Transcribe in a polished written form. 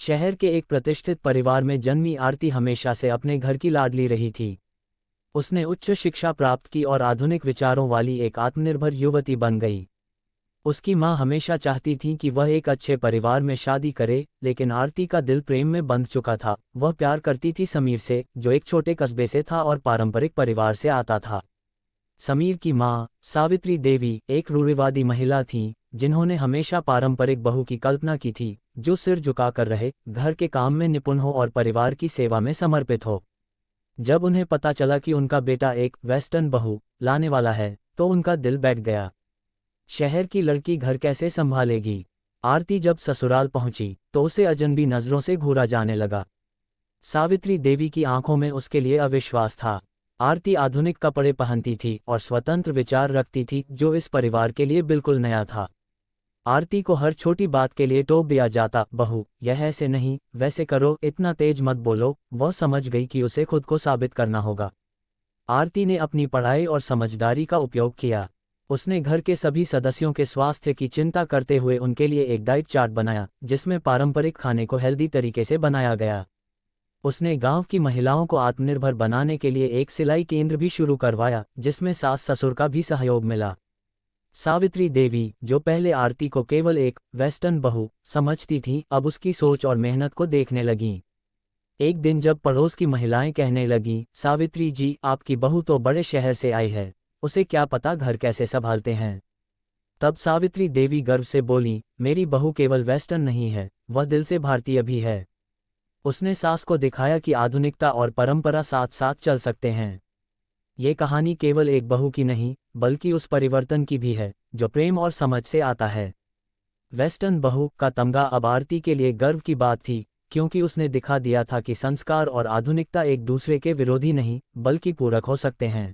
शहर के एक प्रतिष्ठित परिवार में जन्मी आरती हमेशा से अपने घर की लाडली रही थी। उसने उच्च शिक्षा प्राप्त की और आधुनिक विचारों वाली एक आत्मनिर्भर युवती बन गई। उसकी माँ हमेशा चाहती थी कि वह एक अच्छे परिवार में शादी करे, लेकिन आरती का दिल प्रेम में बंध चुका था। वह प्यार करती थी समीर से, जो एक छोटे कस्बे से था और पारंपरिक परिवार से आता था। समीर की माँ सावित्री देवी एक रूढ़िवादी महिला थीं, जिन्होंने हमेशा पारंपरिक बहू की कल्पना की थी, जो सिर झुकाकर रहे, घर के काम में निपुण हो और परिवार की सेवा में समर्पित हो। जब उन्हें पता चला कि उनका बेटा एक वेस्टर्न बहू लाने वाला है, तो उनका दिल बैठ गया। शहर की लड़की घर कैसे संभालेगी? आरती जब ससुराल पहुंची तो उसे अजनबी नजरों से घूरा जाने लगा। सावित्री देवी की आंखों में उसके लिए अविश्वास था। आरती आधुनिक कपड़े पहनती थी और स्वतंत्र विचार रखती थी, जो इस परिवार के लिए बिल्कुल नया था। आरती को हर छोटी बात के लिए टोक दिया जाता, बहू यह ऐसे नहीं, वैसे करो, इतना तेज मत बोलो। वह समझ गई कि उसे खुद को साबित करना होगा। आरती ने अपनी पढ़ाई और समझदारी का उपयोग किया। उसने घर के सभी सदस्यों के स्वास्थ्य की चिंता करते हुए उनके लिए एक डाइट चार्ट बनाया, जिसमें पारंपरिक खाने को हेल्दी तरीके से बनाया गया। उसने गांव की महिलाओं को आत्मनिर्भर बनाने के लिए एक सिलाई केंद्र भी शुरू करवाया, जिसमें सास ससुर का भी सहयोग मिला। सावित्री देवी, जो पहले आरती को केवल एक वेस्टर्न बहू समझती थी, अब उसकी सोच और मेहनत को देखने लगीं। एक दिन जब पड़ोस की महिलाएं कहने लगीं, सावित्री जी, आपकी बहू तो बड़े शहर से आई है, उसे क्या पता घर कैसे संभालते हैं। तब सावित्री देवी गर्व से बोली, मेरी बहू केवल वेस्टर्न नहीं है, वह दिल से भारतीय भी है। उसने सास को दिखाया कि आधुनिकता और परंपरा साथ साथ चल सकते हैं। ये कहानी केवल एक बहू की नहीं, बल्कि उस परिवर्तन की भी है, जो प्रेम और समझ से आता है। वेस्टर्न बहू का तमगा अब आरती के लिए गर्व की बात थी, क्योंकि उसने दिखा दिया था कि संस्कार और आधुनिकता एक दूसरे के विरोधी नहीं, बल्कि पूरक हो सकते हैं।